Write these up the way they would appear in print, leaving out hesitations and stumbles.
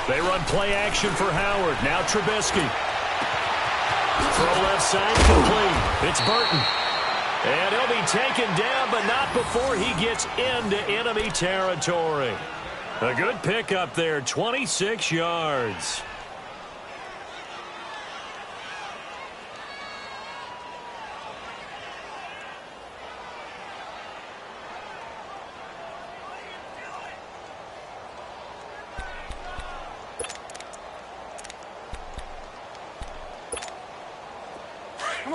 They run play action for Howard. Now Trubisky. Throw left side complete. It's Burton. And he'll be taken down, but not before he gets into enemy territory. A good pickup there, 26 yards.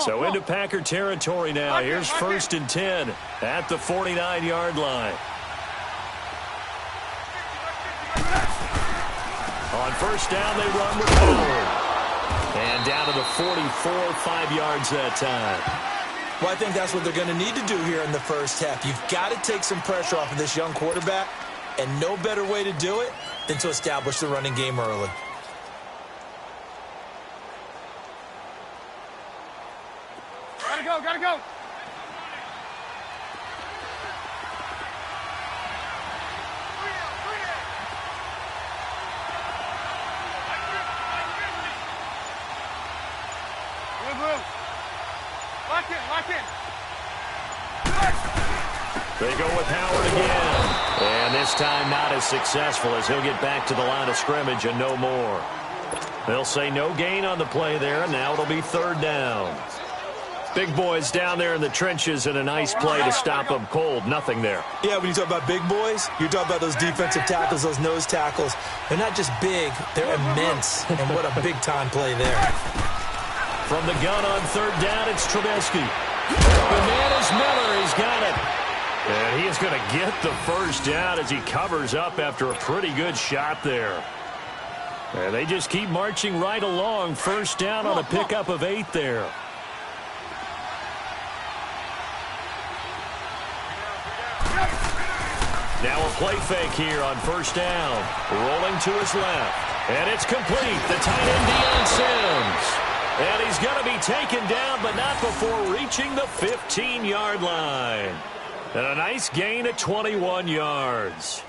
So into Packer territory now. Here's 1st and 10 at the 49-yard line. On 1st down, they run with Howard. And down to the 44, 5 yards that time. Well, I think that's what they're going to need to do here in the first half. You've got to take some pressure off of this young quarterback, and no better way to do it than to establish the running game early. Gotta go. Lock in. They go with Howard again. And this time not as successful as he'll get back to the line of scrimmage and no more. They'll say no gain on the play there, and now it'll be 3rd down. Big boys down there in the trenches and a nice play to stop them cold. Nothing there. Yeah, when you talk about big boys, you're talking about those defensive tackles, those nose tackles. They're not just big, they're immense. And what a big-time play there. From the gun on 3rd down, it's Trubisky. Bananas Miller, he's got it. And he is going to get the 1st down as he covers up after a pretty good shot there. And they just keep marching right along. 1st down on a pickup of 8 there. Now a play fake here on 1st down. Rolling to his left. And it's complete. The tight end, Deion Sims. And he's going to be taken down, but not before reaching the 15-yard line. And a nice gain at 21 yards.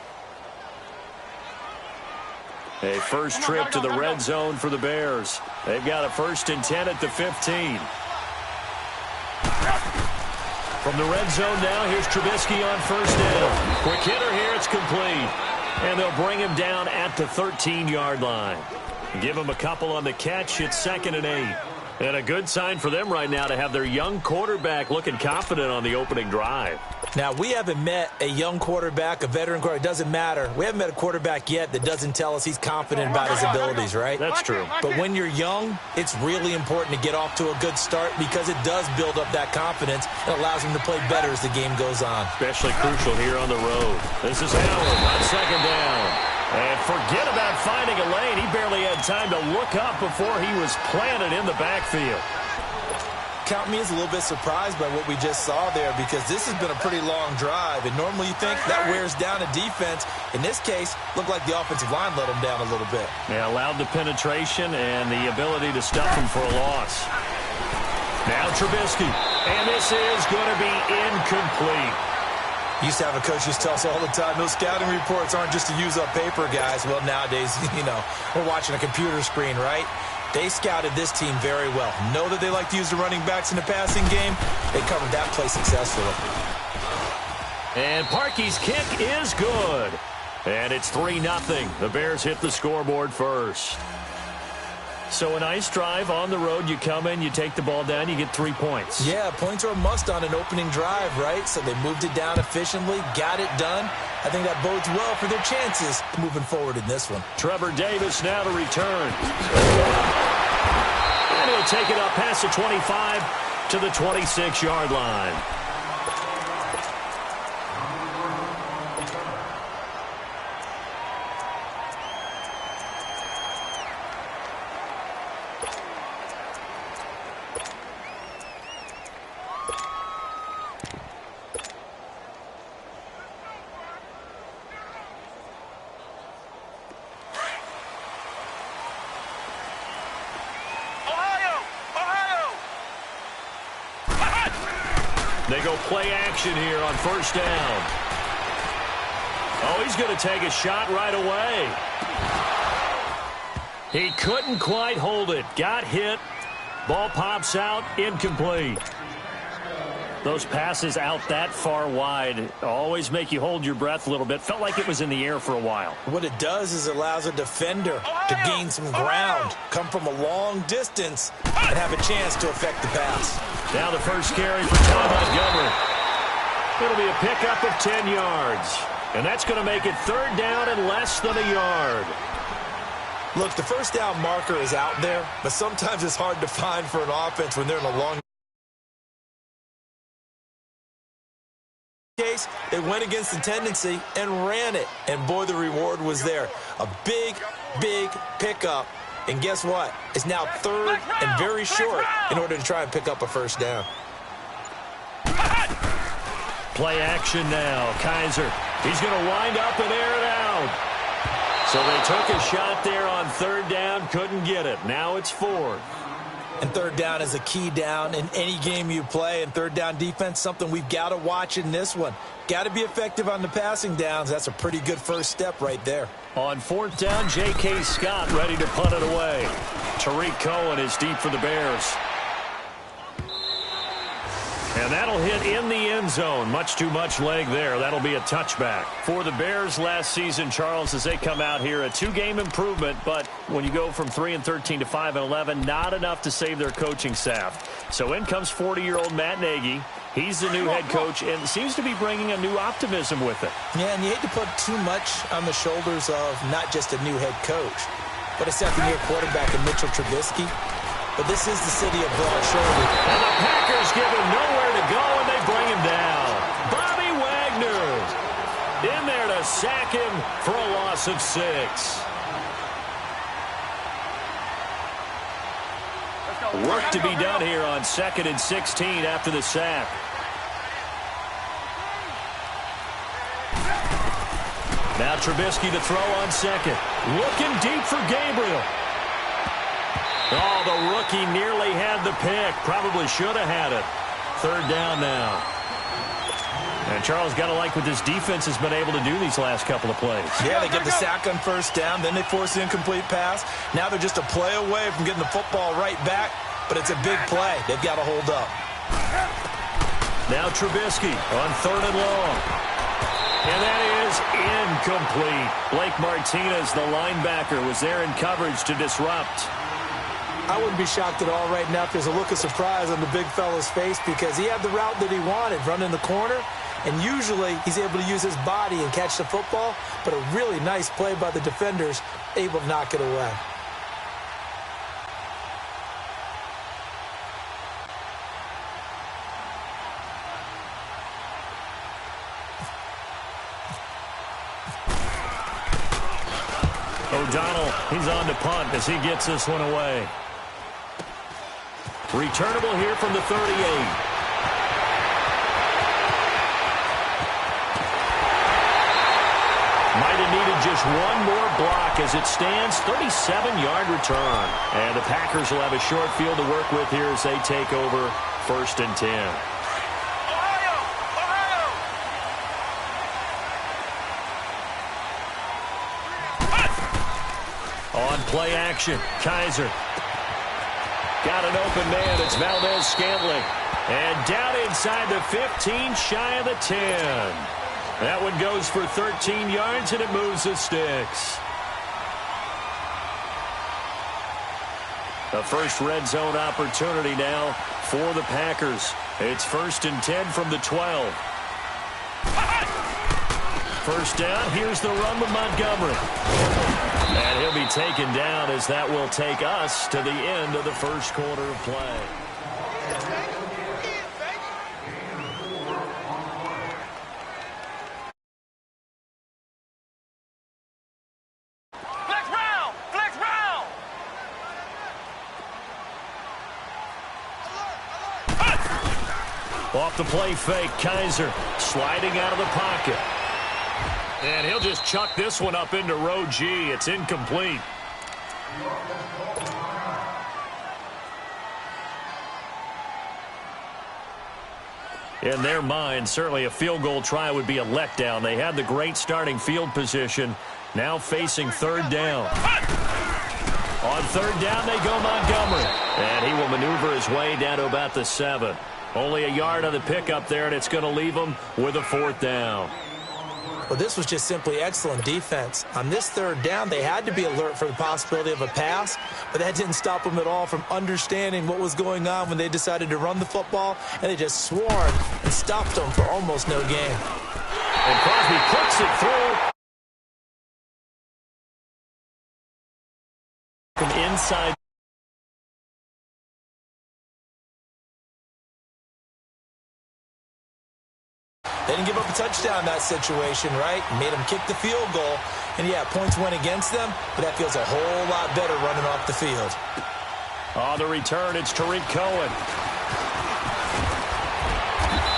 A first trip to the red zone for the Bears. They've got a 1st and 10 at the 15. From the red zone now, here's Trubisky on 1st down. Quick hitter here, it's complete. And they'll bring him down at the 13-yard line. Give him a couple on the catch. It's 2nd and 8. And a good sign for them right now to have their young quarterback looking confident on the opening drive. Now, we haven't met a young quarterback, a veteran quarterback. It doesn't matter. We haven't met a quarterback yet that doesn't tell us he's confident about his abilities, right? That's true. But when you're young, it's really important to get off to a good start because it does build up that confidence and allows him to play better as the game goes on. Especially crucial here on the road. This is Howard on 2nd down. And forget about finding a lane. He barely had time to look up before he was planted in the backfield. Count me as a little bit surprised by what we just saw there because this has been a pretty long drive. And normally you think that wears down a defense. In this case, looked like the offensive line let him down a little bit. Yeah, allowed the penetration and the ability to stuff him for a loss. Now Trubisky. And this is going to be incomplete. Used to have a coach just tell us all the time, those scouting reports aren't just to use up paper, guys. Well, nowadays, we're watching a computer screen, right? They scouted this team very well. Know that they like to use the running backs in the passing game. They covered that play successfully. And Parkey's kick is good. And it's 3-0. The Bears hit the scoreboard first. So a nice drive on the road. You come in, you take the ball down, you get 3 points. Yeah, points are a must on an opening drive, right? So they moved it down efficiently, got it done. I think that bodes well for their chances moving forward in this one. Trevor Davis now to return. And he'll take it up past the 25 to the 26-yard line. They go play action here on 1st down. Oh, he's going to take a shot right away. He couldn't quite hold it. Got hit. Ball pops out. Incomplete. Those passes out that far wide always make you hold your breath a little bit. Felt like it was in the air for a while. What it does is it allows a defender to gain some ground, come from a long distance, and have a chance to affect the pass. Now the first carry for Ty Montgomery. It'll be a pickup of 10 yards. And that's going to make it 3rd down and less than a yard. Look, the first down marker is out there, but sometimes it's hard to find for an offense when they're in a long case. They went against the tendency and ran it. And, boy, the reward was there. A big, big pickup. And guess what? It's now 3rd and very short in order to try and pick up a first down. Play action now. Kaiser. He's going to wind up and air it out. So they took a shot there on 3rd down. Couldn't get it. Now it's 4th. And 3rd down is a key down in any game you play. And 3rd down defense, something we've got to watch in this one. Got to be effective on the passing downs. That's a pretty good first step right there. On 4th down, J.K. Scott ready to punt it away. Tariq Cohen is deep for the Bears. And that'll hit in the end zone. Much too much leg there. That'll be a touchback. For the Bears last season, Charles, as they come out here, a 2-game improvement. But when you go from 3-13 to 5-11, not enough to save their coaching staff. So in comes 40-year-old Matt Nagy. He's the new head coach and seems to be bringing a new optimism with it. Yeah, and you hate to put too much on the shoulders of not just a new head coach, but a second-year quarterback in Mitchell Trubisky. But this is the city of broad shoulders. And the Packers give him nowhere to go, and they bring him down. Bobby Wagner in there to sack him for a loss of 6. Work to be done here on 2nd and 16 after the sack. Now Trubisky to throw on 2nd. Looking deep for Gabriel. Oh, the rookie nearly had the pick. Probably should have had it. 3rd down now. And Charles, got to like what this defense has been able to do these last couple of plays. Yeah, they get the sack on 1st down. Then they force the incomplete pass. Now they're just a play away from getting the football right back. But it's a big play. They've got to hold up. Now Trubisky on 3rd and long. And that is incomplete. Blake Martinez, the linebacker, was there in coverage to disrupt. I wouldn't be shocked at all right now if there's a look of surprise on the big fella's face because he had the route that he wanted, running the corner, and usually he's able to use his body and catch the football, but a really nice play by the defenders, able to knock it away. O'Donnell, he's on to punt as he gets this one away. Returnable here from the 38. Might have needed just one more block as it stands. 37-yard return. And the Packers will have a short field to work with here as they take over 1st and 10. On play action, Kaiser. Got an open man. It's Valdez-Scantling. And down inside the 15, shy of the 10. That one goes for 13 yards, and it moves the sticks. The first red zone opportunity now for the Packers. It's 1st and 10 from the 12. First down, here's the run with Montgomery. And he'll be taken down as that will take us to the end of the first quarter of play. Flex round! Flex round! Off the play fake, Kaiser sliding out of the pocket. And he'll just chuck this one up into row G. It's incomplete. In their mind, certainly a field goal try would be a letdown. They had the great starting field position, now facing 3rd down. On third down, they go Montgomery. And he will maneuver his way down to about the 7. Only a yard on the pickup there, and it's going to leave him with a 4th down. Well, this was just simply excellent defense. On this third down, they had to be alert for the possibility of a pass, but that didn't stop them at all from understanding what was going on when they decided to run the football, and they just swarmed and stopped them for almost no gain. And Crosby puts it through. From inside. They didn't give up a touchdown in that situation, right? Made them kick the field goal. And, yeah, points went against them, but that feels a whole lot better running off the field. On the return, it's Tariq Cohen.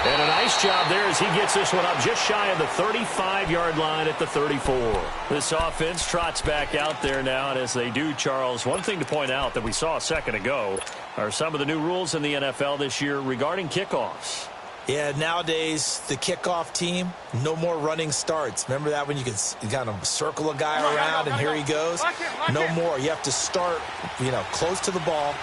And a nice job there as he gets this one up just shy of the 35-yard line at the 34. This offense trots back out there now, and as they do, Charles, one thing to point out that we saw a second ago are some of the new rules in the NFL this year regarding kickoffs. Yeah, nowadays, the kickoff team, no more running starts. Remember that when you could kind of circle a guy around and here he goes? No more. You have to start, close to the ball.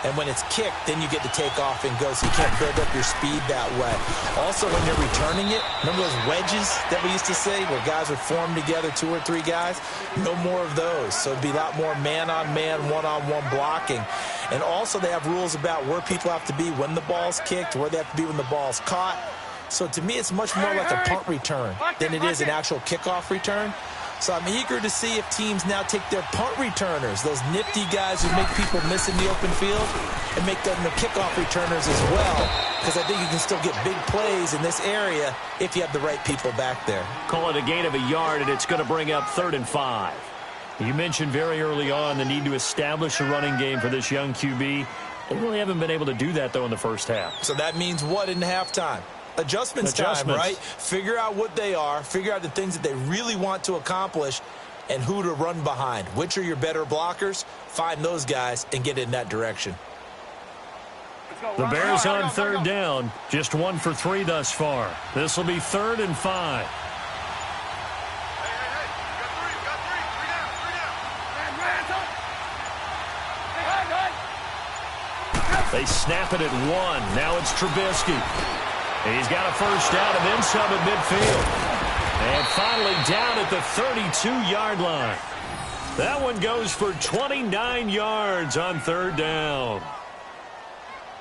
And when it's kicked, then you get to take off and go, so you can't build up your speed that way. Also, when you're returning it, remember those wedges that we used to say where guys would form together, 2 or 3 guys? No more of those. So it'd be a lot more man-on-man, one-on-one blocking. And also they have rules about where people have to be when the ball's kicked, where they have to be when the ball's caught. So to me, it's much more like a punt return than it is an actual kickoff return. So I'm eager to see if teams now take their punt returners, those nifty guys who make people miss in the open field, and make them the kickoff returners as well, because I think you can still get big plays in this area if you have the right people back there. Call it a gain of a yard, and it's going to bring up 3rd and 5. You mentioned very early on the need to establish a running game for this young QB. They really haven't been able to do that, though, in the first half. So that means what in halftime? Adjustments time, right? Figure out what they are, figure out the things that they really want to accomplish, and who to run behind. Which are your better blockers? Find those guys and get in that direction. The Bears on third down, just 1 for 3 thus far. This will be 3rd and 5. They snap it at 1. Now it's Trubisky. He's got a first down and then some at midfield. And finally down at the 32-yard line. That one goes for 29 yards on 3rd down.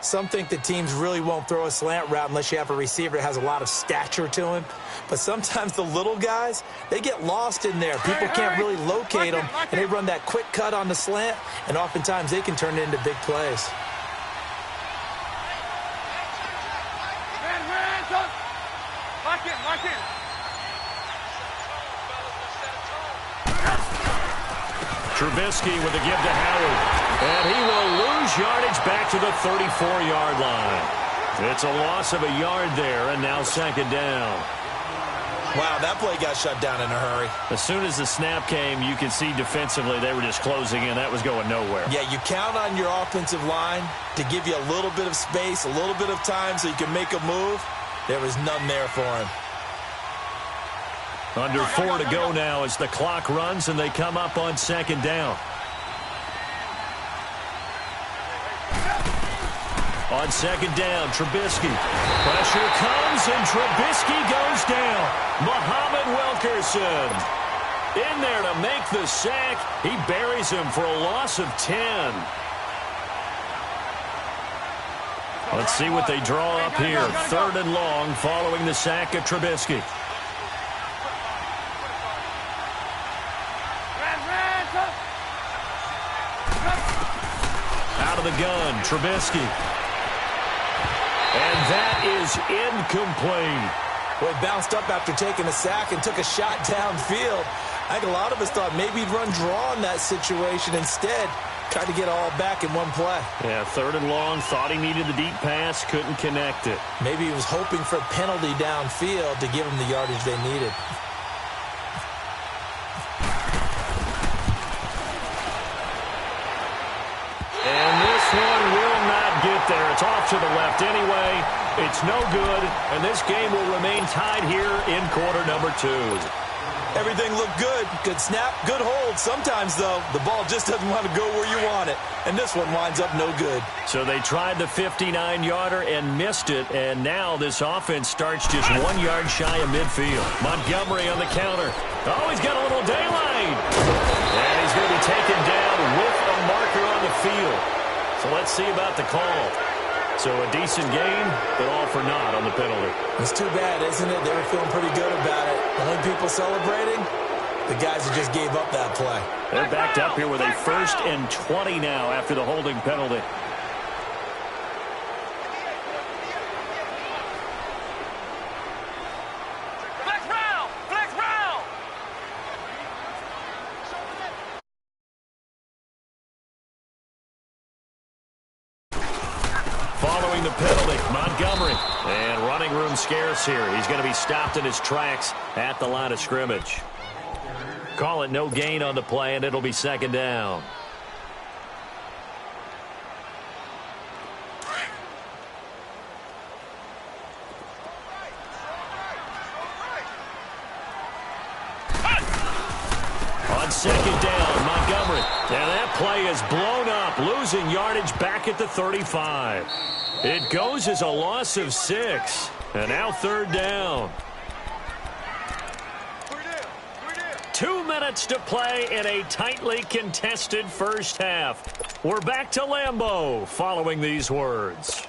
Some think that teams really won't throw a slant route unless you have a receiver that has a lot of stature to him. But sometimes the little guys, they get lost in there. People can't really locate them, and they run that quick cut on the slant, and oftentimes they can turn it into big plays. Trubisky with a give to Howard. And he will lose yardage back to the 34-yard line. It's a loss of a yard there, and now 2nd down. Wow, that play got shut down in a hurry. As soon as the snap came, you could see defensively they were just closing in. That was going nowhere. Yeah, you count on your offensive line to give you a little bit of space, a little bit of time so you can make a move. There was none there for him. Under 4 to go now as the clock runs and they come up on 2nd down. On 2nd down, Trubisky. Pressure comes and Trubisky goes down. Muhammad Wilkerson in there to make the sack. He buries him for a loss of 10. Let's see what they draw up here. 3rd and long following the sack of Trubisky. Out of the gun, Trubisky. And that is incomplete. Well, he bounced up after taking a sack and took a shot downfield. I think a lot of us thought maybe he'd run draw in that situation. Instead, tried to get all back in one play. Yeah, 3rd and long, thought he needed the deep pass, couldn't connect it. Maybe he was hoping for a penalty downfield to give him the yardage they needed. And this one will not get there. It's off to the left anyway. It's no good, and this game will remain tied here in quarter number 2. Everything looked good. Good snap, good hold. Sometimes, though, the ball just doesn't want to go where you want it. And this one winds up no good. So they tried the 59-yarder and missed it, and now this offense starts just 1 yard shy of midfield. Montgomery on the counter. Oh, he's got a little daylight. And he's going to be taken down with a marker on the field. So let's see about the call. So a decent game, but all for naught on the penalty. It's too bad, isn't it? They were feeling pretty good about it. The only people celebrating, the guys who just gave up that play. They're backed up here with a 1st and 20 now after the holding penalty. Flex round! Flex round! Following the penalty, Montgomery. And running room scarce here. He's going to be stopped in his tracks at the line of scrimmage. Call it no gain on the play, and it'll be 2nd down. On 2nd down, Montgomery. And that play is blown up, losing yardage back at the 35. It goes as a loss of 6. And now 3rd down. 2 minutes to play in a tightly contested first half. We're back to Lambeau following these words.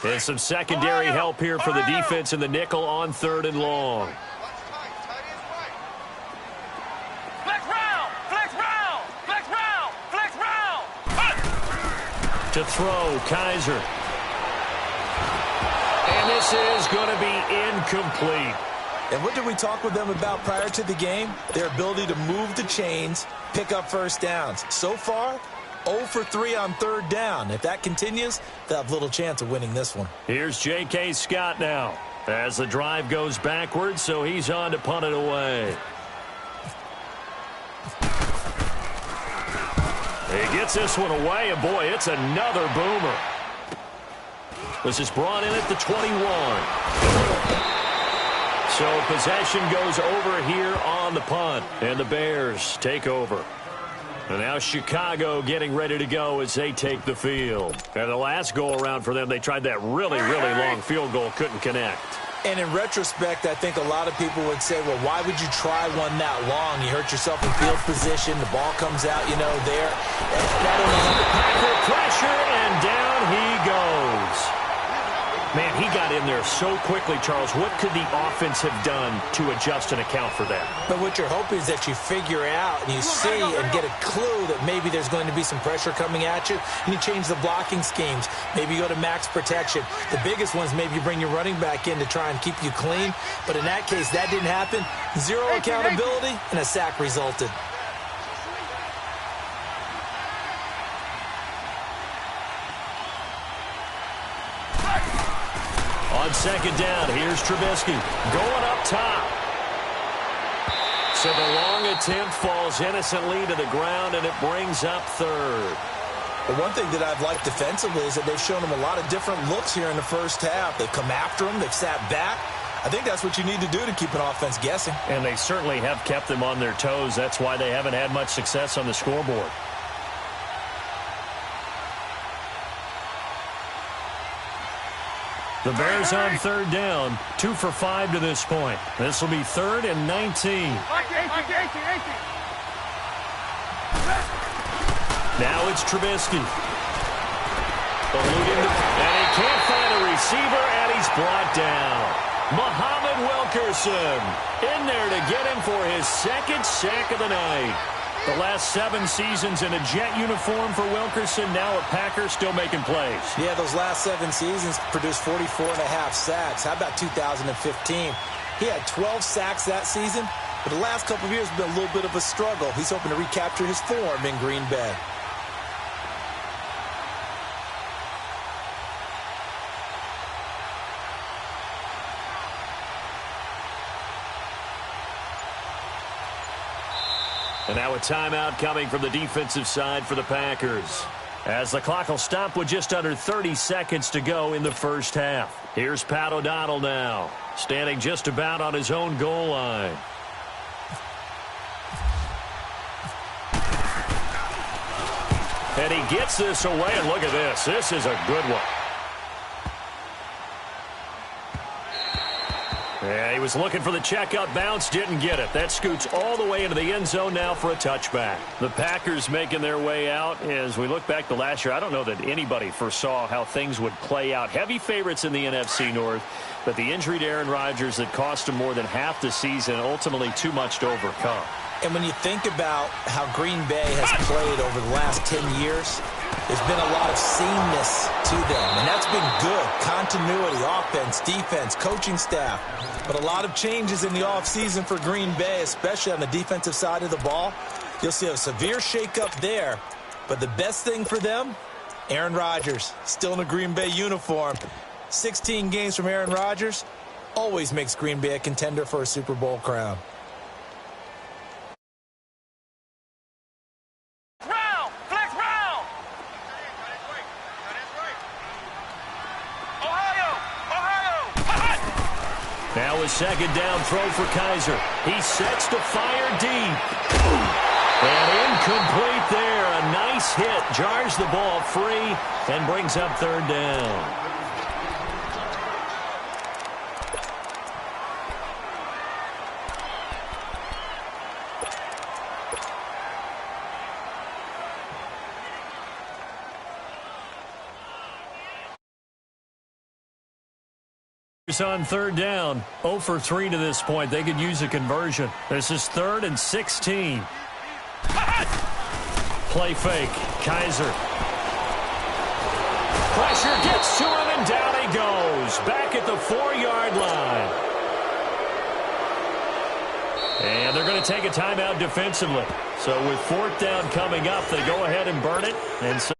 And some secondary help here for the defense in the nickel on 3rd and long. Flex round! Flex round! Flex round! Flex round! To throw, Kaiser. And this is going to be incomplete. And what did we talk with them about prior to the game? Their ability to move the chains, pick up first downs. So far, 0 for 3 on 3rd down. If that continues, they'll have little chance of winning this one. Here's J.K. Scott now as the drive goes backwards, so he's on to punt it away. He gets this one away, and boy, it's another boomer. This is brought in at the 21. So possession goes over here on the punt, and the Bears take over. And now Chicago getting ready to go as they take the field. And the last go-around for them, they tried that really long field goal, couldn't connect. And in retrospect, I think a lot of people would say, well, why would you try one that long? You hurt yourself in field position. The ball comes out, you know, there. Packer pressure, and down he goes. Man, he got in there so quickly, Charles. What could the offense have done to adjust and account for that? But what you're hoping is that you figure out and you see and get a clue that maybe there's going to be some pressure coming at you, and you change the blocking schemes. Maybe you go to max protection. The biggest ones, maybe you bring your running back in to try and keep you clean. But in that case, that didn't happen. Zero accountability, and a sack resulted. On 2nd down, here's Trubisky going up top. So the long attempt falls innocently to the ground, and it brings up 3rd. But one thing that I've liked defensively is that they've shown them a lot of different looks here in the first half. They've come after them. They've sat back. I think that's what you need to do to keep an offense guessing. And they certainly have kept them on their toes. That's why they haven't had much success on the scoreboard. The Bears on 3rd down, 2 for 5 to this point. This will be 3rd and 19. Now it's Trubisky. And he can't find a receiver, and he's brought down. Muhammad Wilkerson in there to get him for his 2nd sack of the night. The last 7 seasons in a Jet uniform for Wilkerson, now a Packer, still making plays. Yeah, those last 7 seasons produced 44.5 sacks. How about 2015? He had 12 sacks that season, but the last couple of years have been a little bit of a struggle. He's hoping to recapture his form in Green Bay. And now a timeout coming from the defensive side for the Packers, as the clock will stop with just under 30 seconds to go in the first half. Here's Pat O'Donnell now, standing just about on his own goal line. And he gets this away, and look at this. This is a good one. Yeah, he was looking for the checkup bounce, didn't get it. That scoots all the way into the end zone now for a touchback. The Packers making their way out. As we look back to last year, I don't know that anybody foresaw how things would play out. Heavy favorites in the NFC North, but the injury to Aaron Rodgers that cost him more than half the season, ultimately too much to overcome. And when you think about how Green Bay has played over the last 10 years, there's been a lot of sameness to them, and that's been good. Continuity, offense, defense, coaching staff. But a lot of changes in the offseason for Green Bay, especially on the defensive side of the ball. You'll see a severe shakeup there. But the best thing for them, Aaron Rodgers, still in a Green Bay uniform. 16 games from Aaron Rodgers always makes Green Bay a contender for a Super Bowl crown. Now a second down throw for Kaiser. He sets to fire deep. And incomplete there. A nice hit. Jars the ball free and brings up third down. On third down, 0 for 3 to this point. They could use a conversion. This is 3rd and 16. Play fake. Kaiser. Pressure gets to him, and down he goes. Back at the 4-yard line. And they're going to take a timeout defensively. So with 4th down coming up, they go ahead and burn it. And so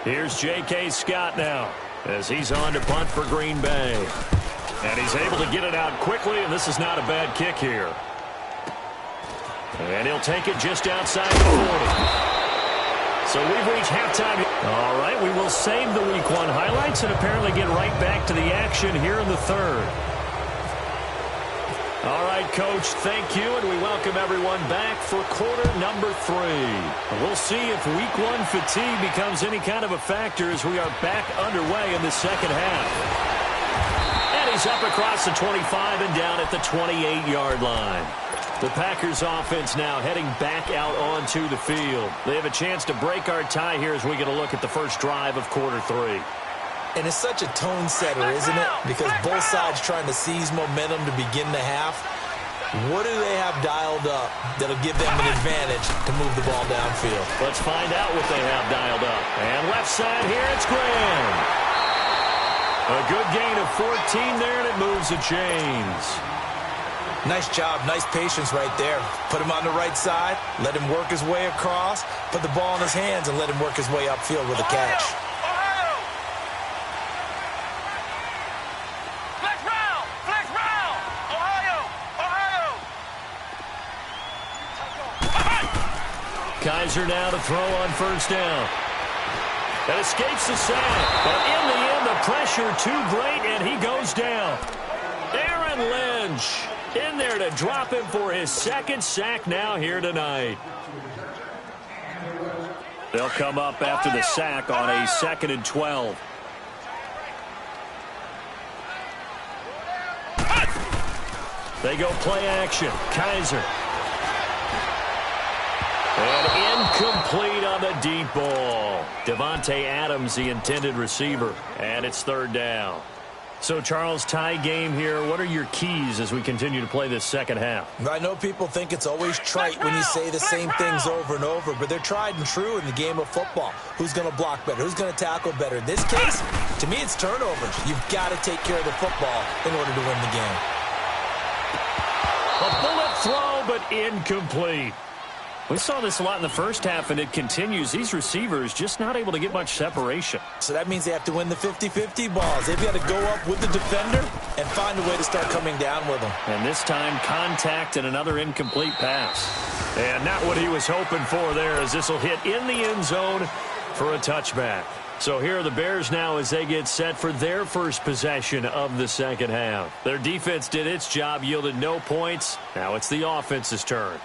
here's J.K. Scott now, as he's on to punt for Green Bay. And he's able to get it out quickly, and this is not a bad kick here. And he'll take it just outside the 40. So we've reached halftime. All right, we will save the Week 1 highlights and apparently get right back to the action here in the 3rd. All right, Coach, thank you, and we welcome everyone back for quarter number 3. We'll see if Week 1 fatigue becomes any kind of a factor as we are back underway in the second half. And he's up across the 25 and down at the 28-yard line. The Packers offense now heading back out onto the field. They have a chance to break our tie here as we get a look at the first drive of quarter 3. And it's such a tone setter, isn't it? Because both sides trying to seize momentum to begin the half. What do they have dialed up that'll give them an advantage to move the ball downfield? Let's find out what they have dialed up. And left side here, it's Graham. A good gain of 14 there, and it moves the chains. Nice job, nice patience right there. Put him on the right side, let him work his way across, put the ball in his hands, and let him work his way upfield with a catch. Kaiser now to throw on first down. That escapes the sack. But in the end, the pressure too great, and he goes down. Aaron Lynch in there to drop him for his 2nd sack now here tonight. They'll come up after the sack on a 2nd and 12. They go play action. Kaiser. And incomplete on the deep ball. Devontae Adams, the intended receiver. And it's 3rd down. So, Charles, tie game here. What are your keys as we continue to play this second half? I know people think it's always trite when you say the same things over and over, but they're tried and true in the game of football. Who's going to block better? Who's going to tackle better? In this case, to me, it's turnovers. You've got to take care of the football in order to win the game. A bullet throw, but incomplete. We saw this a lot in the first half, and it continues. These receivers just not able to get much separation. So that means they have to win the 50-50 balls. They've got to go up with the defender and find a way to start coming down with them. And this time, contact and another incomplete pass. And not what he was hoping for there, as this will hit in the end zone for a touchback. So here are the Bears now as they get set for their first possession of the second half. Their defense did its job, yielded no points. Now it's the offense's turn.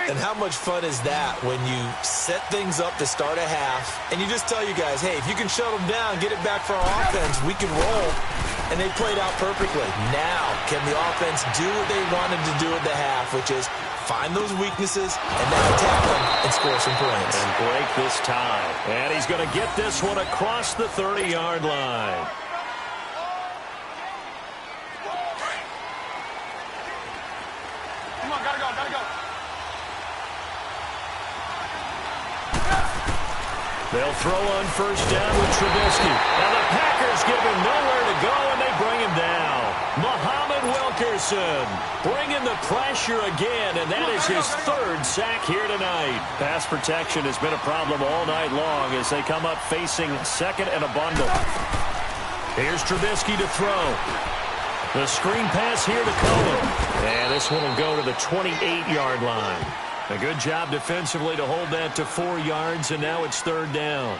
And how much fun is that when you set things up to start a half and you just tell you guys, hey, if you can shut them down, get it back for our offense, we can roll. And they played out perfectly. Now, can the offense do what they wanted to do at the half, which is find those weaknesses and then attack them and score some points. And break this tie. And he's going to get this one across the 30-yard line. Come on, gotta go, gotta go. They'll throw on first down with Trubisky. And the Packers give him nowhere to go, and they bring him down. Muhammad Wilkerson bringing the pressure again, and that is his third sack here tonight. Pass protection has been a problem all night long as they come up facing second and a bundle. Here's Trubisky to throw. The screen pass here to Cohen. And this one will go to the 28-yard line. A good job defensively to hold that to 4 yards, and now it's third down.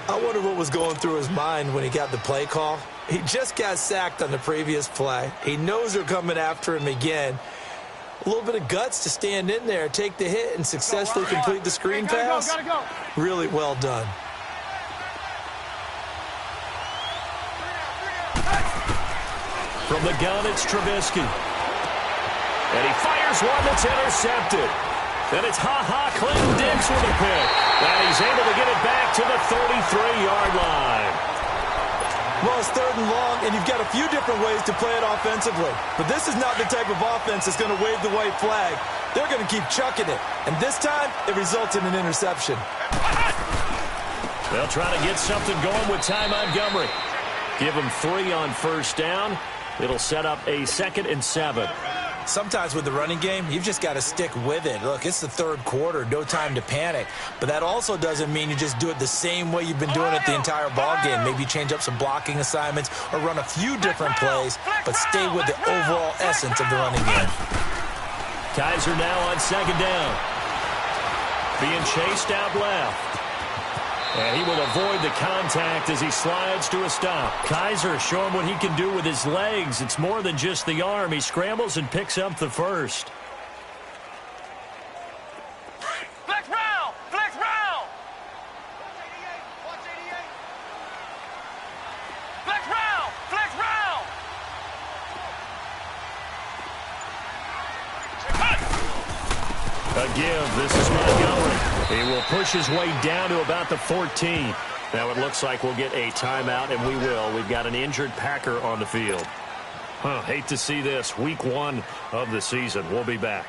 I wonder what was going through his mind when he got the play call. He just got sacked on the previous play. He knows they're coming after him again. A little bit of guts to stand in there, take the hit, and successfully complete the screen pass. Gotta go. Really well done. From the gun, it's Trubisky. And he fires one that's intercepted. Then it's Clinton Dix with a pick. And he's able to get it back to the 33-yard line. Well, it's third and long, and you've got a few different ways to play it offensively. But this is not the type of offense that's going to wave the white flag. They're going to keep chucking it. And this time, it results in an interception. They'll try to get something going with Ty Montgomery. Give him 3 on first down. It'll set up a 2nd and 7. Sometimes with the running game, you've just got to stick with it. Look, it's the third quarter, no time to panic. But that also doesn't mean you just do it the same way you've been doing it the entire ball game. Maybe change up some blocking assignments or run a few different plays, but stay with the overall essence of the running game. Kaiser now on second down. Being chased out left. And he will avoid the contact as he slides to a stop. Kaiser showing what he can do with his legs. It's more than just the arm. He scrambles and picks up the first. Flex round! Flex round! Flex round! Flex round! A give. This is Montgomery. He will push his way down to about the 14. Now it looks like we'll get a timeout, and we will. We've got an injured Packer on the field. Hate to see this. Week 1 of the season. We'll be back.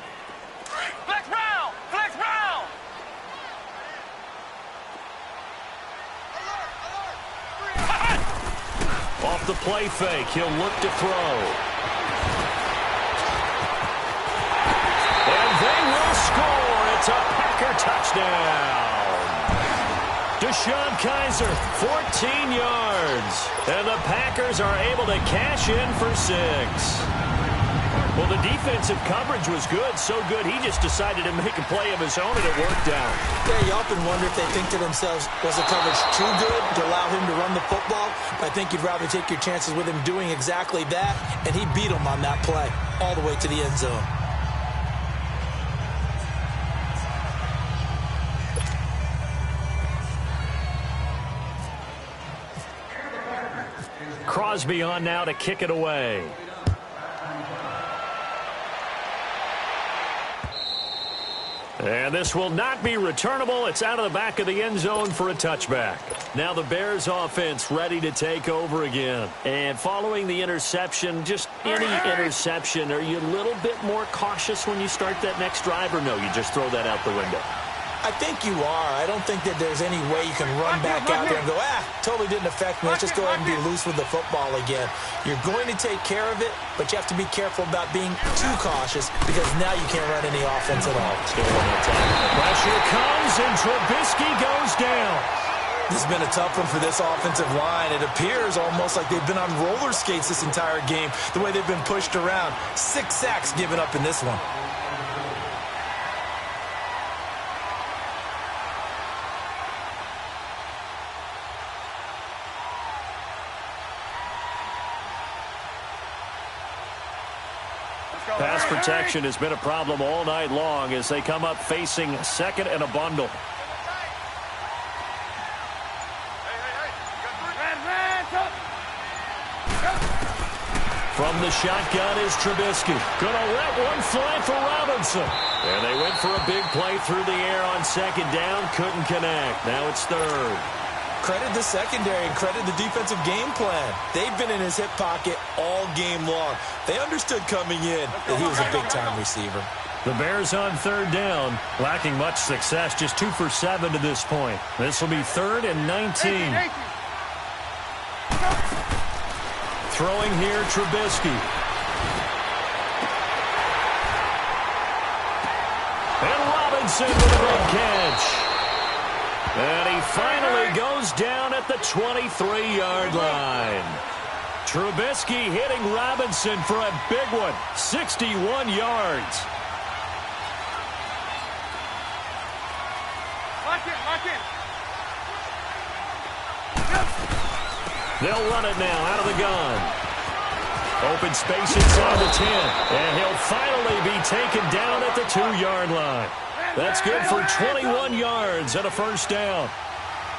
Flex round! Flex round! Off the play fake. He'll look to throw. And they will score. It's a Packer touchdown. Deshaun Kaiser, 14 yards. And the Packers are able to cash in for 6. Well, the defensive coverage was good, so good he just decided to make a play of his own, and it worked out. Yeah, you often wonder if they think to themselves, was the coverage too good to allow him to run the football? I think you'd rather take your chances with him doing exactly that, and he beat him on that play all the way to the end zone. Crosby on now to kick it away. And this will not be returnable. It's out of the back of the end zone for a touchback. Now the Bears offense ready to take over again. And following the interception, just any interception, are you a little bit more cautious when you start that next drive, or no, you just throw that out the window? I think you are. I don't think that there's any way you can run back out there and go, totally didn't affect me. Let's just go ahead and be loose with the football again. You're going to take care of it, but you have to be careful about being too cautious because now you can't run any offense at all. Pressure comes, and Trubisky goes down. This has been a tough one for this offensive line. It appears almost like they've been on roller skates this entire game, the way they've been pushed around. 6 sacks given up in this one. Pass protection has been a problem all night long as they come up facing second and a bundle. From the shotgun is Trubisky. Gonna let one fly for Robinson. And they went for a big play through the air on second down. Couldn't connect. Now it's third. Credit the secondary and credit the defensive game plan. They've been in his hip pocket all game long. They understood coming in that he was a big-time receiver. The Bears on third down, lacking much success, just 2 for 7 to this point. This will be 3rd and 19. Throwing here, Trubisky. And Robinson with a big catch. And he finally goes down at the 23-yard line. Trubisky hitting Robinson for a big one, 61 yards. Lock in. They'll run it now out of the gun. Open space inside the 10. And he'll finally be taken down at the 2-yard line. That's good for 21 yards and a first down.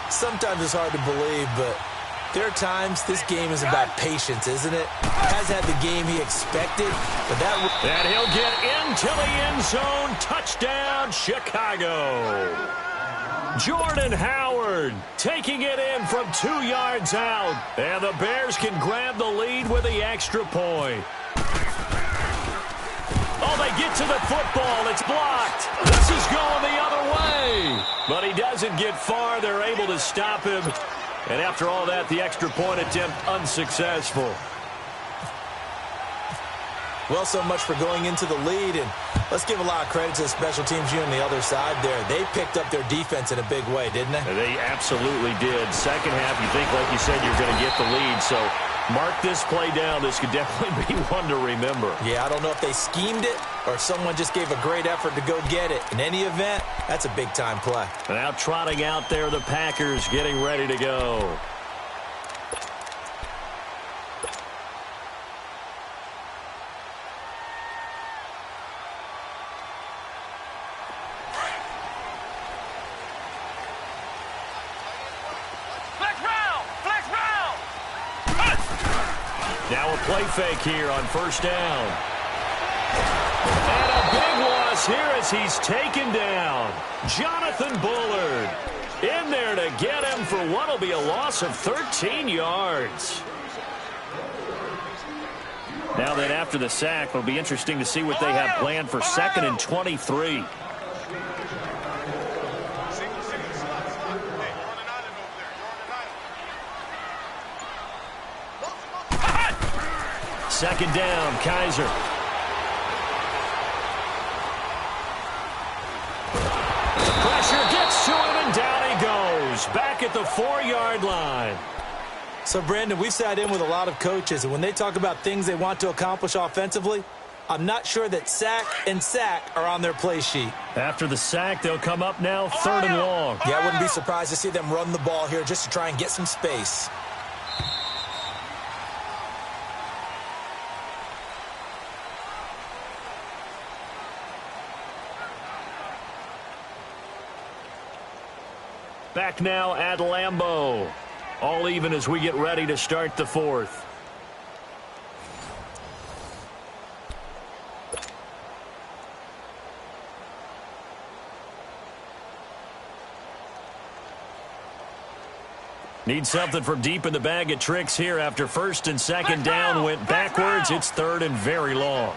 Sometimes it's hard to believe, but there are times this game is about patience, isn't it? Has had the game he expected, but and he'll get into the end zone. Touchdown, Chicago. Jordan Howard taking it in from 2 yards out. And the Bears can grab the lead with the extra point. Oh, they get to the football. It's blocked. This is going the other way. But he doesn't get far. They're able to stop him. And after all that, the extra point attempt unsuccessful. Well, so much for going into the lead, and let's give a lot of credit to the special teams unit on the other side there. They picked up their defense in a big way, didn't they? They absolutely did. Second half, you think, like you said, you're going to get the lead, so mark this play down. This could definitely be one to remember. Yeah, I don't know if they schemed it or if someone just gave a great effort to go get it. In any event, that's a big-time play. And now trotting out there, the Packers getting ready to go. Now a play fake here on first down. And a big loss here as he's taken down. Jonathan Bullard in there to get him for what will be a loss of 13 yards. Now then, after the sack, it'll be interesting to see what they have planned for 2nd and 23. Second down, Kaiser. Pressure gets to him, and down he goes. Back at the 4-yard line. So, Brandon, we've sat in with a lot of coaches, and when they talk about things they want to accomplish offensively, I'm not sure that sack and sack are on their play sheet. After the sack, they'll come up now 3rd and long. Yeah, I wouldn't be surprised to see them run the ball here just to try and get some space. Back now at Lambeau. All even as we get ready to start the 4th. Need something from deep in the bag of tricks here after 1st and 2nd down went backwards. It's 3rd and very long.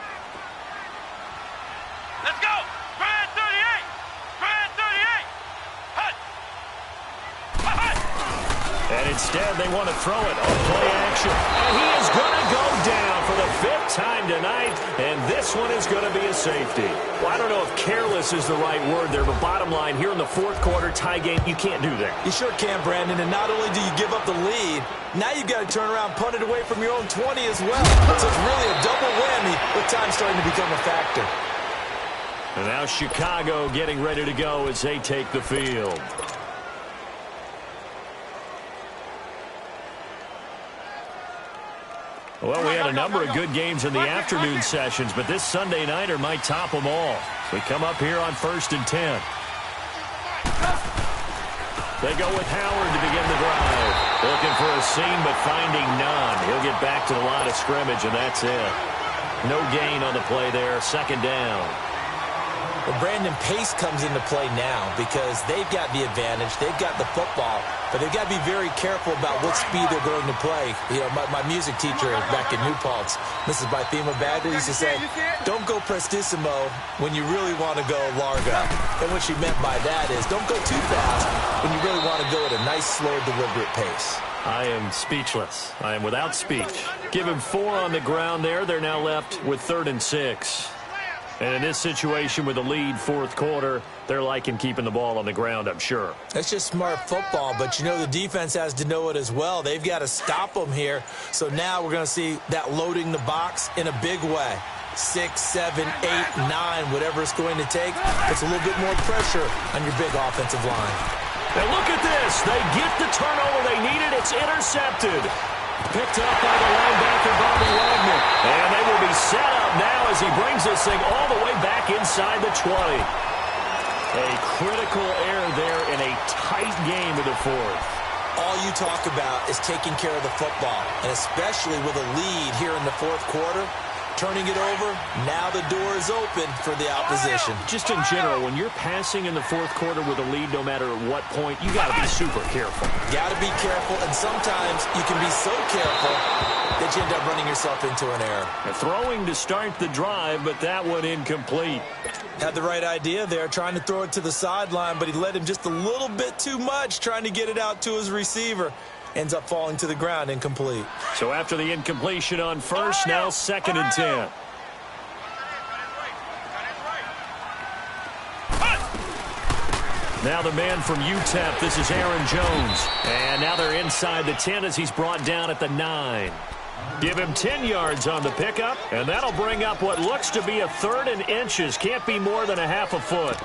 Let's go. Grand 38. Grand 38. Instead, they want to throw it on play action. And he is going to go down for the 5th time tonight, and this one is going to be a safety. Well, I don't know if careless is the right word there, but bottom line, here in the 4th quarter tie game, you can't do that. You sure can, Brandon, and not only do you give up the lead, now you've got to turn around, punt it away from your own 20 as well. So it's really a double whammy with time starting to become a factor. And now Chicago getting ready to go as they take the field. Well, we had a number of good games in the afternoon sessions, but this Sunday nighter might top them all. We come up here on 1st and 10. They go with Howard to begin the drive. Looking for a seam, but finding none. He'll get back to the line of scrimmage, and that's it. No gain on the play there. 2nd down. Well, Brandon, pace comes into play now because they've got the advantage. They've got the football, but they've got to be very careful about what speed they're going to play. You know, my music teacher back in New Paltz, Mrs. Bythema Bagley, used to say, don't go prestissimo when you really want to go largo. And what she meant by that is don't go too fast when you really want to go at a nice, slow, deliberate pace. I am speechless. I am without speech. Give him 4 on the ground there. They're now left with 3rd and 6. And in this situation with the lead 4th quarter, they're liking keeping the ball on the ground, I'm sure. That's just smart football, but you know the defense has to know it as well. They've got to stop them here. So now we're going to see that loading the box in a big way. 6, 7, 8, 9, whatever it's going to take. Puts a little bit more pressure on your big offensive line. And look at this. They get the turnover they needed. It's intercepted. Picked up by the linebacker, Bobby Wagner. And they will be set up now as he brings this thing all the way back inside the 20. A critical error there in a tight game of the 4th. All you talk about is taking care of the football, and especially with a lead here in the 4th quarter. Turning it over, now the door is open for the opposition. Just in general, when you're passing in the 4th quarter with a lead, no matter at what point, you got to be super careful. Got to be careful, and sometimes you can be so careful that you end up running yourself into an error. Throwing to start the drive, but that one incomplete. Had the right idea there, trying to throw it to the sideline, but he led him just a little bit too much, trying to get it out to his receiver. Ends up falling to the ground, incomplete. So after the incompletion on 1st, now 2nd and 10. Now the man from UTEP, this is Aaron Jones. And now they're inside the 10 as he's brought down at the 9. Give him 10 yards on the pickup, and that'll bring up what looks to be a 3rd and inches. Can't be more than a half a foot.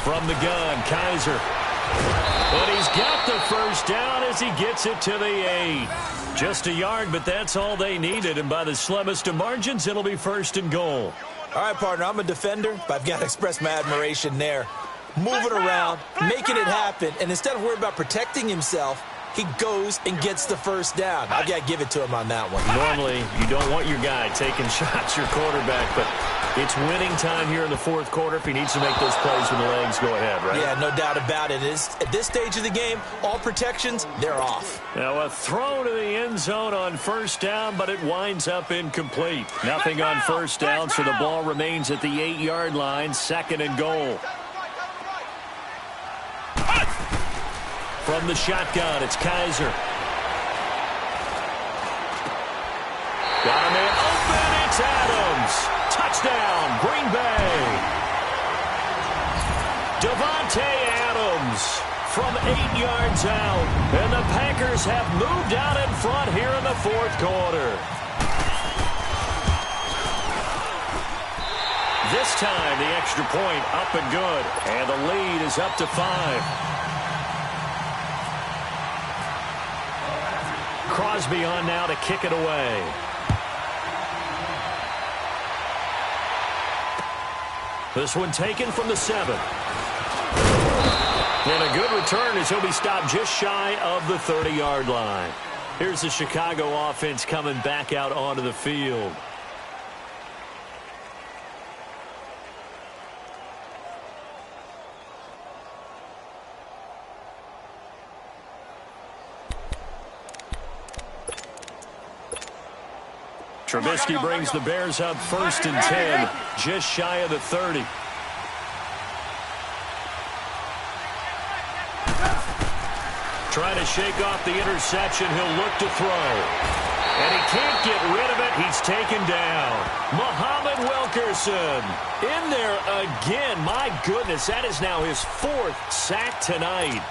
From the gun, Kaiser. But he's got the 1st down as he gets it to the 8. Just a yard, but that's all they needed. And by the slimmest of margins, it'll be 1st and goal. All right, partner, I'm a defender, but I've got to express my admiration there. Moving around, making it happen, and instead of worrying about protecting himself, he goes and gets the 1st down. I've got to give it to him on that one. Normally, you don't want your guy taking shots, your quarterback, but it's winning time here in the 4th quarter. If he needs to make those plays with the legs, go ahead, right? Yeah, no doubt about it. At this stage of the game, all protections, they're off. Now a throw to the end zone on 1st down, but it winds up incomplete. Nothing on 1st down, so the ball remains at the 8-yard line, 2nd and goal. From the shotgun, it's Kaiser. Got a man open, it's Adams. Touchdown, Green Bay. Devontae Adams from 8 yards out. And the Packers have moved out in front here in the 4th quarter. This time, the extra point up and good. And the lead is up to 5. Crosby on now to kick it away. This one taken from the 7. And a good return as he'll be stopped just shy of the 30-yard line. Here's the Chicago offense coming back out onto the field. Trubisky brings the Bears up 1st and 10, just shy of the 30. Trying to shake off the interception. He'll look to throw. And he can't get rid of it. He's taken down. Muhammad Wilkerson in there again. My goodness, that is now his 4th sack tonight.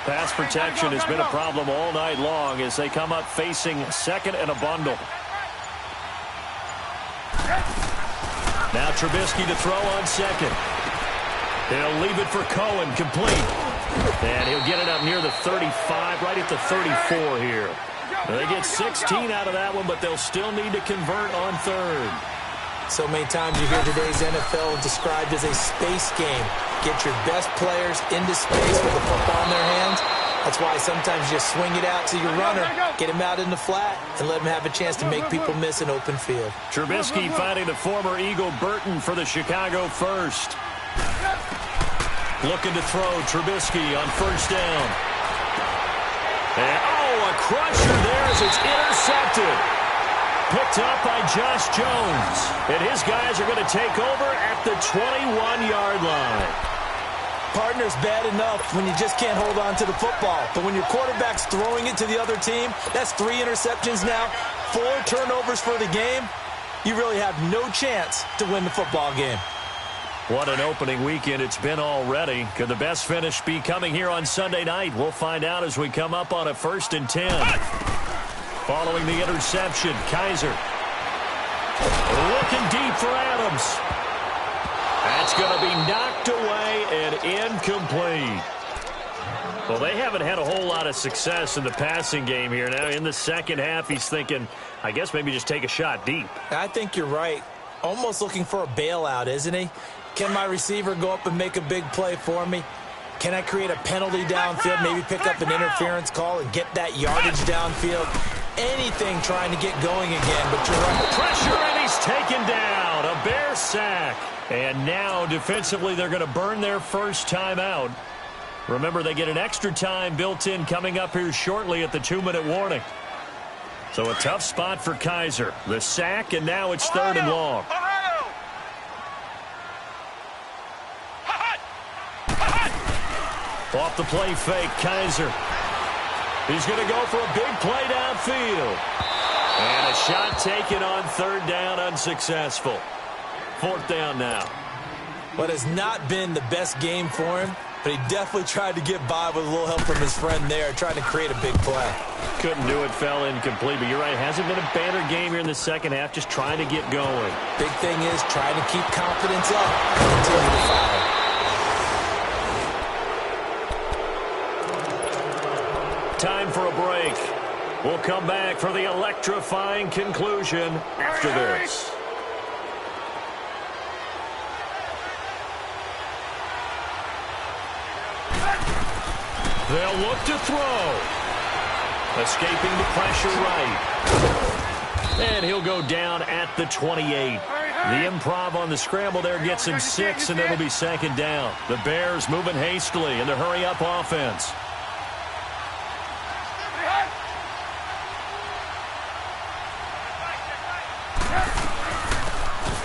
Pass protection has been a problem all night long as they come up facing 2nd and a bundle. Now Trubisky to throw on 2nd. He'll leave it for Cohen, complete. And he'll get it up near the 35, right at the 34 here. They get 16 out of that one, but they'll still need to convert on 3rd. So many times you hear today's NFL described as a space game. Get your best players into space with the football in their hands. That's why sometimes you just swing it out to your runner, get him out in the flat, and let him have a chance to make people miss an open field. Trubisky finding the former Eagle Burton for the Chicago first. Looking to throw Trubisky on 1st down. And, a crusher there as it's intercepted. Picked up by Josh Jones. And his guys are going to take over at the 21-yard line. Partner's bad enough when you just can't hold on to the football. But when your quarterback's throwing it to the other team, that's 3 interceptions now, 4 turnovers for the game. You really have no chance to win the football game. What an opening weekend it's been already. Could the best finish be coming here on Sunday night? We'll find out as we come up on a 1st and 10. Following the interception, Kaiser. Looking deep for Adams. That's going to be knocked away and incomplete. Well, they haven't had a whole lot of success in the passing game here. Now, in the second half, he's thinking, I guess maybe just take a shot deep. I think you're right. Almost looking for a bailout, isn't he? Can my receiver go up and make a big play for me? Can I create a penalty downfield, maybe pick up an interference call and get that yardage downfield? Anything trying to get going again, but you're right. Pressure, and he's taken down. A Bear sack. And now, defensively, they're going to burn their first time out. Remember, they get an extra time built in coming up here shortly at the 2-minute warning. So a tough spot for Kaiser. The sack, and now it's 3rd and long. Off the play fake, Kaiser. He's going to go for a big play downfield. And a shot taken on 3rd down, unsuccessful. 4th down now. What has not been the best game for him, but he definitely tried to get by with a little help from his friend there, trying to create a big play. Couldn't do it, fell incomplete, but you're right, hasn't been a banner game here in the second half, just trying to get going. Big thing is trying to keep confidence up and continue to fire. Time for a break. We'll come back for the electrifying conclusion after this. They'll look to throw. Escaping the pressure right. And he'll go down at the 28. The improv on the scramble there gets him 6, and it'll be 2nd down. The Bears moving hastily in the hurry-up offense.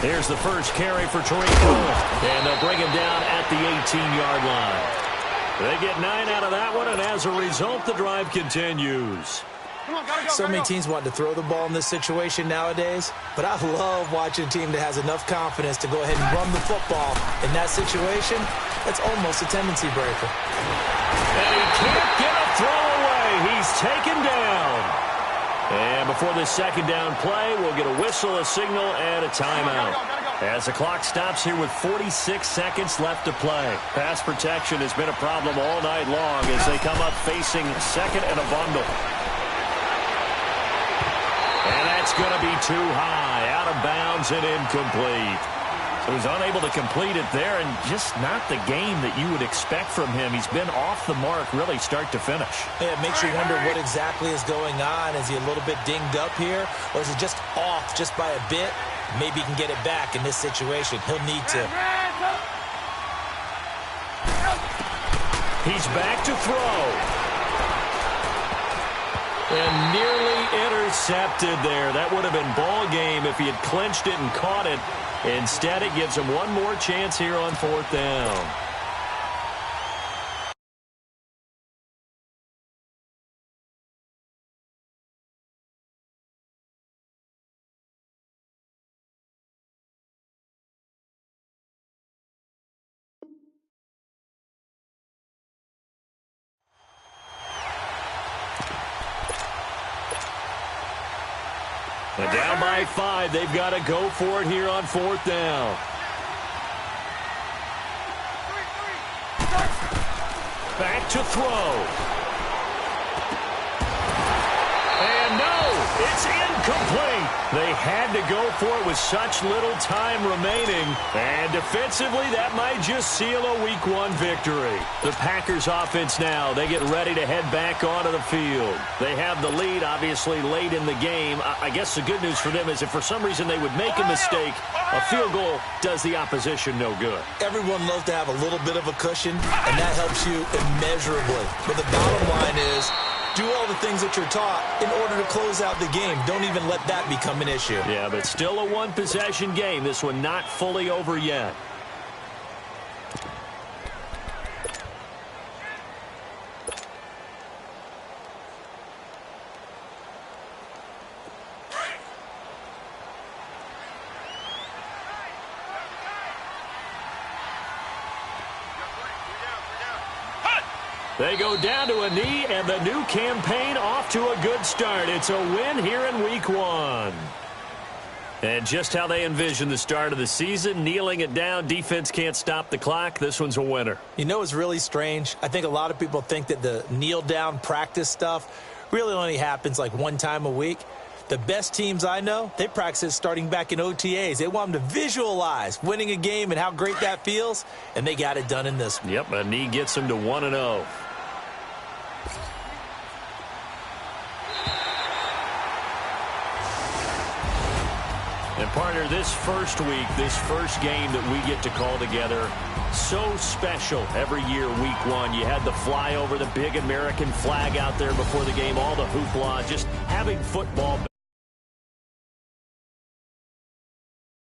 Here's the first carry for Tariq Cohen. And they'll bring him down at the 18-yard line. They get 9 out of that one, and as a result, the drive continues. So many teams want to throw the ball in this situation nowadays, but I love watching a team that has enough confidence to go ahead and run the football. In that situation, that's almost a tendency breaker. And he can't get a throw away. He's taken down. And before this 2nd down play, we'll get a whistle, a signal, and a timeout. As the clock stops here with 46 seconds left to play. Pass protection has been a problem all night long as they come up facing 2nd and a bundle. And that's going to be too high, out of bounds and incomplete. So he's unable to complete it there, and just not the game that you would expect from him. He's been off the mark really start to finish. Yeah, it makes you wonder what exactly is going on. Is he a little bit dinged up here, or is it just off just by a bit? Maybe he can get it back in this situation. He'll need to. He's back to throw. And nearly intercepted there. That would have been ball game if he had clinched it and caught it. Instead, it gives him one more chance here on 4th down. And down by 5, they've got to go for it here on 4th down. Back to throw. And no, it's incomplete. They had to go for it with such little time remaining. And defensively, that might just seal a Week 1 victory. The Packers offense now, they get ready to head back onto the field. They have the lead, obviously, late in the game. I guess the good news for them is if for some reason they would make a mistake, a field goal does the opposition no good. Everyone loves to have a little bit of a cushion, and that helps you immeasurably. But the bottom line is, do all the things that you're taught in order to close out the game. Don't even let that become an issue. Yeah, but still a one-possession game. This one not fully over yet. They go down to a knee, and the new campaign off to a good start. It's a win here in Week 1. And just how they envision the start of the season, kneeling it down, defense can't stop the clock. This one's a winner. You know what's really strange? I think a lot of people think that the kneel-down practice stuff really only happens like one time a week. The best teams I know, they practice it starting back in OTAs. They want them to visualize winning a game and how great that feels, and they got it done in this one. Yep, a knee gets them to 1-0. And partner, this first week, this first game that we get to call together, so special every year, Week 1. You had the flyover, the big American flag out there before the game, all the hoopla, just having football.